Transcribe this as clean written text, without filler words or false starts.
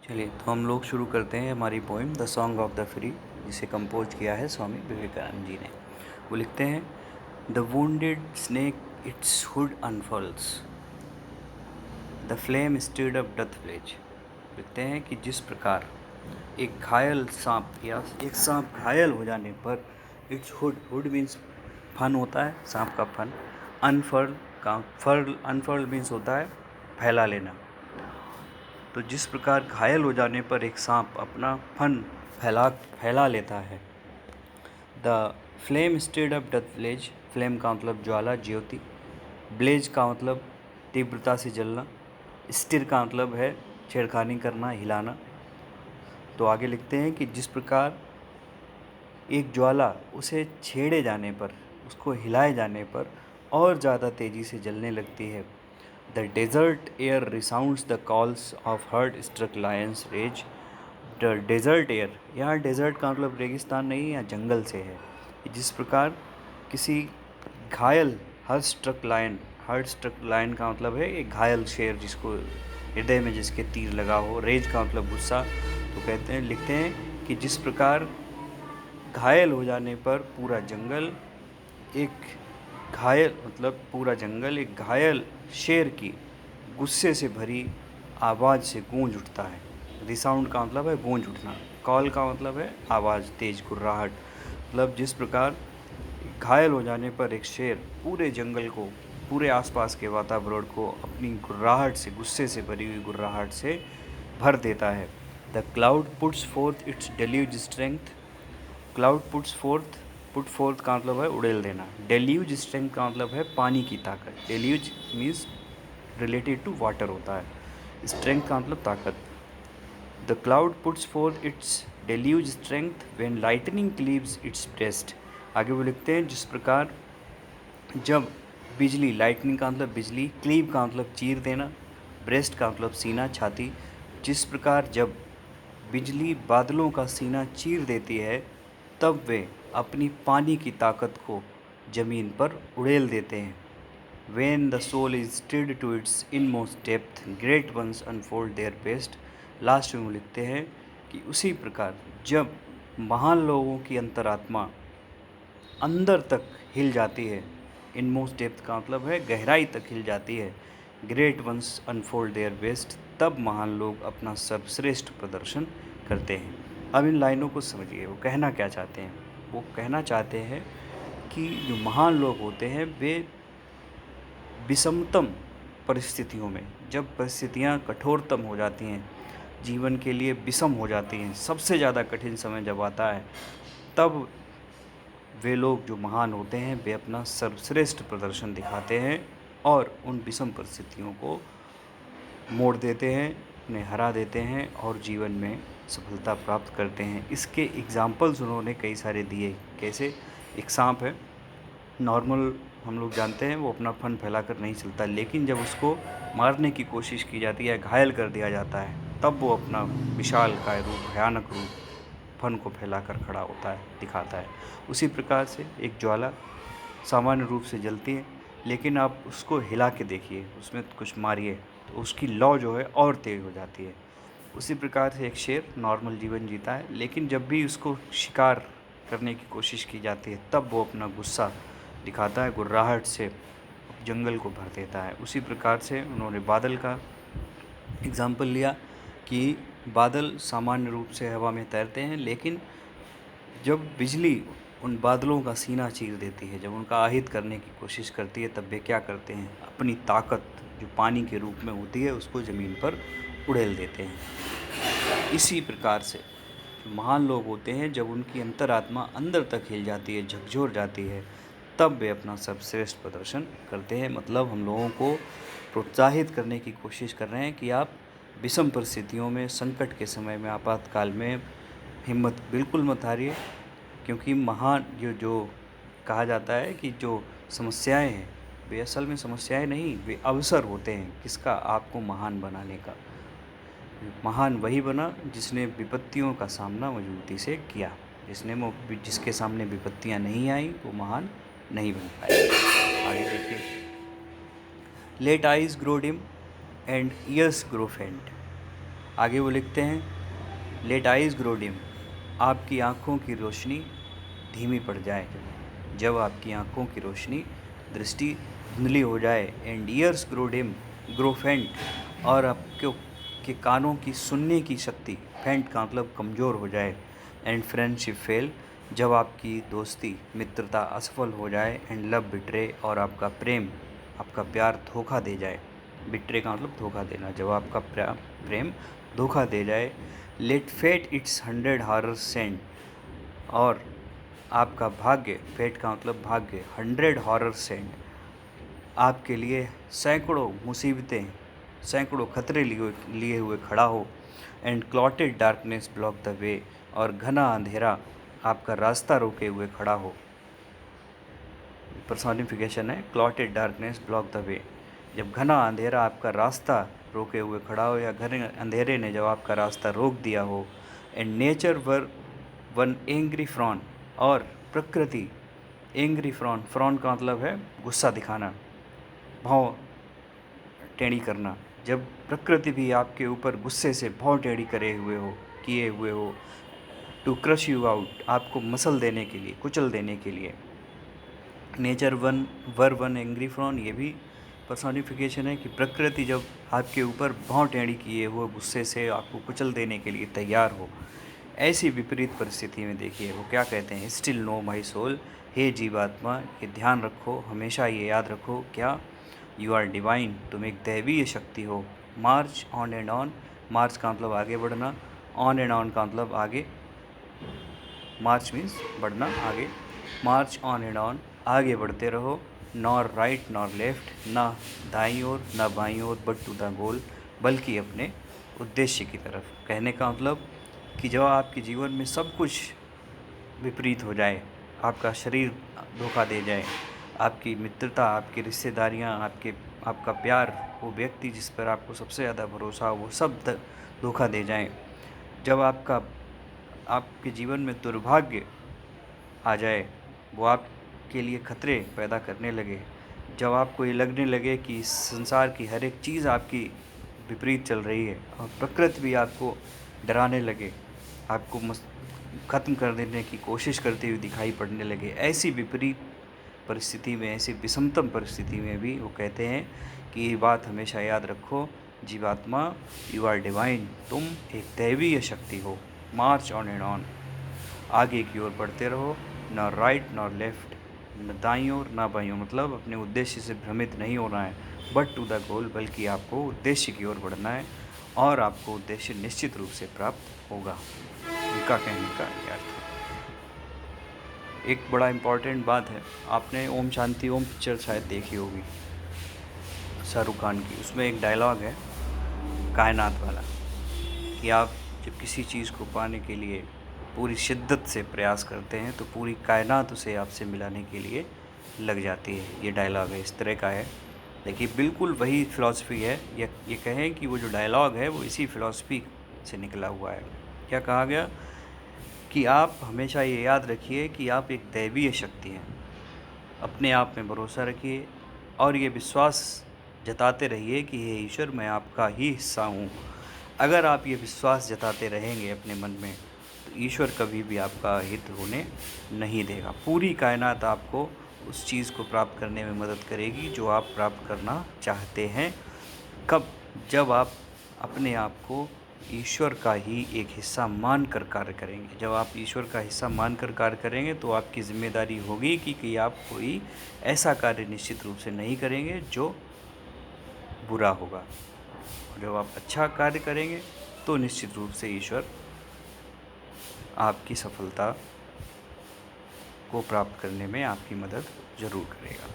चलिए तो हम लोग शुरू करते हैं हमारी poem the song of the free, जिसे कंपोज किया है स्वामी विवेकानंद जी ने। वो लिखते हैं, the wounded snake its hood unfurls, the flame stirred up doth blaze. लिखते हैं कि जिस प्रकार एक घायल सांप या एक सांप घायल हो जाने पर इट्स हुड मीन्स फन होता है, सांप का फन। अनफर्ल मीन्स होता है फैला लेना। तो जिस प्रकार घायल हो जाने पर एक सांप अपना फन फैला लेता है। The flame stirred up doth blaze, flame का मतलब ज्वाला, ज्योति। ब्लेज का मतलब तीव्रता से जलना। स्टिर का मतलब है छेड़खानी करना, हिलाना। तो आगे लिखते हैं कि जिस प्रकार एक ज्वाला उसे छेड़े जाने पर, उसको हिलाए जाने पर और ज़्यादा तेज़ी से जलने लगती है। The desert air resounds the calls of heart struck lions rage. The desert air, यहाँ डेजर्ट का मतलब रेगिस्तान नहीं, या जंगल से है। जिस प्रकार किसी घायल हर्ट स्ट्रक लायन का मतलब है एक घायल शेर, जिसको हृदय में जिसके तीर लगा हो। रेज का मतलब गुस्सा। तो कहते हैं, लिखते हैं कि जिस प्रकार घायल हो जाने पर पूरा जंगल एक घायल शेर की गुस्से से भरी आवाज़ से गूंज उठता है। रिसाउंड का मतलब है गूंज उठना। कॉल का मतलब है आवाज़, तेज गुर्राहट। मतलब जिस प्रकार घायल हो जाने पर एक शेर पूरे जंगल को, पूरे आसपास के वातावरण को अपनी गुर्राहट से, गुस्से से भरी हुई गुर्राहट से भर देता है। The cloud puts forth its deluge strength. Cloud put fourth का मतलब है उड़ेल देना। डेल्यूज स्ट्रेंथ का मतलब है पानी की ताकत। Deluge means related to water होता है। स्ट्रेंथ का मतलब ताकत। The cloud puts forth its deluge strength when lightning cleaves its breast. आगे वो लिखते हैं, जिस प्रकार जब बिजली, लाइटनिंग का मतलब बिजली, क्लीव का मतलब चीर देना, ब्रेस्ट का मतलब सीना, छाती। जिस प्रकार जब बिजली बादलों का सीना चीर देती है, तब वे अपनी पानी की ताकत को ज़मीन पर उड़ेल देते हैं। When the soul is stirred to its inmost depth, great ones unfold their best। Last में वो लिखते हैं कि उसी प्रकार जब महान लोगों की अंतरात्मा अंदर तक हिल जाती है, इनमोस्ट डेप्थ का मतलब है गहराई तक हिल जाती है, great once unfold their best, तब महान लोग अपना सर्वश्रेष्ठ प्रदर्शन करते हैं। अब इन लाइनों को समझिए, वो कहना क्या चाहते हैं। वो कहना चाहते हैं कि जो महान लोग होते हैं वे विषमतम परिस्थितियों में, जब परिस्थितियाँ कठोरतम हो जाती हैं, जीवन के लिए विषम हो जाती हैं, सबसे ज़्यादा कठिन समय जब आता है, तब वे लोग जो महान होते हैं वे अपना सर्वश्रेष्ठ प्रदर्शन दिखाते हैं और उन विषम परिस्थितियों को मोड़ देते हैं, उन्हें हरा देते हैं और जीवन में सफलता प्राप्त करते हैं। इसके एग्जाम्पल्स उन्होंने कई सारे दिए। कैसे? एक सांप है, नॉर्मल हम लोग जानते हैं वो अपना फन फैला कर नहीं चलता, लेकिन जब उसको मारने की कोशिश की जाती है, घायल कर दिया जाता है, तब वो अपना विशालकाय रूप, भयानक रूप फन को फैलाकर खड़ा होता है, दिखाता है। उसी प्रकार से एक ज्वाला सामान्य रूप से जलती है, लेकिन आप उसको हिला के देखिए, उसमें कुछ मारिए, तो उसकी लौ जो है और तेज़ हो जाती है। उसी प्रकार से एक शेर नॉर्मल जीवन जीता है, लेकिन जब भी उसको शिकार करने की कोशिश की जाती है, तब वो अपना गुस्सा दिखाता है, गुर्राहट से जंगल को भर देता है। उसी प्रकार से उन्होंने बादल का एग्ज़ाम्पल लिया कि बादल सामान्य रूप से हवा में तैरते हैं, लेकिन जब बिजली उन बादलों का सीना चीर देती है, जब उनका आहित करने की कोशिश करती है, तब वे क्या करते हैं, अपनी ताकत जो पानी के रूप में होती है उसको ज़मीन पर उड़ेल देते हैं। इसी प्रकार से जो महान लोग होते हैं, जब उनकी अंतरात्मा अंदर तक हिल जाती है, झकझोर जाती है, तब वे अपना सर्वश्रेष्ठ प्रदर्शन करते हैं। मतलब हम लोगों को प्रोत्साहित करने की कोशिश कर रहे हैं कि आप विषम परिस्थितियों में, संकट के समय में, आपातकाल में हिम्मत बिल्कुल मत हारिए, क्योंकि महान जो कहा जाता है कि जो समस्याएं हैं वे असल में समस्याएं नहीं, वे अवसर होते हैं किसका, आपको महान बनाने का। महान वही बना जिसने विपत्तियों का सामना मजबूती से किया। जिसके सामने विपत्तियां नहीं आई वो महान नहीं बन पाया। आगे देखिए, let eyes grow dim and ears grow faint, आगे वो लिखते हैं, लेट आइज ग्रो डिम, आपकी आँखों की रोशनी धीमी पड़ जाए, जब आपकी आँखों की रोशनी दृष्टि धुंधली हो जाए। And ears grow dim, grow फेंट, और आपके के कानों की सुनने की शक्ति, फेंट का मतलब कमज़ोर हो जाए। एंड फ्रेंडशिप फेल, जब आपकी दोस्ती मित्रता असफल हो जाए। एंड लव बिट्रे, और आपका प्रेम आपका प्यार धोखा दे जाए। बिट्रे का मतलब धोखा देना, जब आपका प्रेम धोखा दे जाए। Let fate its 100 horrors send, और आपका भाग्य, फेट का मतलब भाग्य, 100 हॉरर सेंड, आपके लिए सैकड़ों मुसीबतें, सैकड़ों खतरे लिए हुए खड़ा हो। And clotted darkness block the way, और घना अंधेरा आपका रास्ता रोके हुए खड़ा हो। पर्सोनिफिकेशन है, clotted darkness block the way, जब घना अंधेरा आपका रास्ता रोके हुए खड़ा हो, या घने अंधेरे ने जब आपका रास्ता रोक दिया हो। And nature were one angry frown, और प्रकृति एंग्री फ्रॉन, फ्रॉन का मतलब है गुस्सा दिखाना, भाव टेढ़ी करना, जब प्रकृति भी आपके ऊपर गुस्से से भाव टेढ़ी किए हुए हो। टू क्रश यू आउट, आपको मसल देने के लिए, कुचल देने के लिए। नेचर वन एंग्री फ्रॉन, ये भी पर्सोनिफिकेशन है कि प्रकृति जब आपके ऊपर भाव टेढ़ी किए हुए गुस्से से आपको कुचल देने के लिए तैयार हो। ऐसी विपरीत परिस्थिति में देखिए वो क्या कहते हैं, स्टिल नो माई सोल, हे जीवात्मा ये ध्यान रखो, हमेशा ये याद रखो, क्या, यू आर डिवाइन, तुम एक दैवीय शक्ति हो। मार्च ऑन एंड ऑन, मार्च का मतलब आगे बढ़ना, ऑन एंड ऑन का मतलब आगे, मार्च मीन्स बढ़ना आगे, मार्च ऑन एंड ऑन, आगे बढ़ते रहो। नॉर राइट नॉर लेफ्ट, ना दाईं ओर ना बाईं ओर, बट टू द गोल, बल्कि अपने उद्देश्य की तरफ। कहने का मतलब कि जब आपके जीवन में सब कुछ विपरीत हो जाए, आपका शरीर धोखा दे जाए, आपकी मित्रता, आपकी रिश्तेदारियाँ, आपका प्यार, वो व्यक्ति जिस पर आपको सबसे ज़्यादा भरोसा हो, वो सब धोखा दे जाएं, जब आपके जीवन में दुर्भाग्य आ जाए, वो आपके लिए खतरे पैदा करने लगे, जब आपको ये लगने लगे कि इस संसार की हर एक चीज़ आपकी विपरीत चल रही है, और प्रकृति भी आपको डराने लगे, आपको ख़त्म कर देने की कोशिश करते हुए दिखाई पड़ने लगे, ऐसी विपरीत परिस्थिति में, ऐसी विषमतम परिस्थिति में भी वो कहते हैं कि ये बात हमेशा याद रखो, जीवात्मा, यू आर डिवाइन, तुम एक दैवीय शक्ति हो। मार्च ऑन एंड ऑन, आगे की ओर बढ़ते रहो, ना राइट नॉर लेफ्ट, न दाईं ओर ना बाईं ओर, मतलब अपने उद्देश्य से भ्रमित नहीं होना है, बट टू द गोल, बल्कि आपको उद्देश्य की ओर बढ़ना है, और आपको उद्देश्य निश्चित रूप से प्राप्त होगा। उनका कहने का अर्थ है। एक बड़ा इम्पॉर्टेंट बात है, आपने ओम शांति ओम पिक्चर शायद देखी होगी शाहरुख खान की, उसमें एक डायलॉग है कायनात वाला, कि आप जब किसी चीज़ को पाने के लिए पूरी शिद्दत से प्रयास करते हैं तो पूरी कायनात उसे आपसे मिलाने के लिए लग जाती है। ये डायलॉग है, इस तरह का है। देखिए बिल्कुल वही फ़िलॉसफी है, ये कहें कि वो जो डायलॉग है वो इसी फ़िलॉसफी से निकला हुआ है। क्या कहा गया कि आप हमेशा ये याद रखिए कि आप एक दैवीय शक्ति हैं, अपने आप में भरोसा रखिए, और ये विश्वास जताते रहिए कि हे ईश्वर, मैं आपका ही हिस्सा हूँ। अगर आप ये विश्वास जताते रहेंगे अपने मन में, तो ईश्वर कभी भी आपका हित होने नहीं देगा। पूरी कायनात आपको उस चीज़ को प्राप्त करने में मदद करेगी जो आप प्राप्त करना चाहते हैं। कब? जब आप अपने आप को ईश्वर का ही एक हिस्सा मानकर कार्य करेंगे। जब आप ईश्वर का हिस्सा मानकर कार्य करेंगे तो आपकी ज़िम्मेदारी होगी कि आप कोई ऐसा कार्य निश्चित रूप से नहीं करेंगे जो बुरा होगा। जब आप अच्छा कार्य करेंगे तो निश्चित रूप से ईश्वर आपकी सफलता को प्राप्त करने में आपकी मदद ज़रूर करेगा।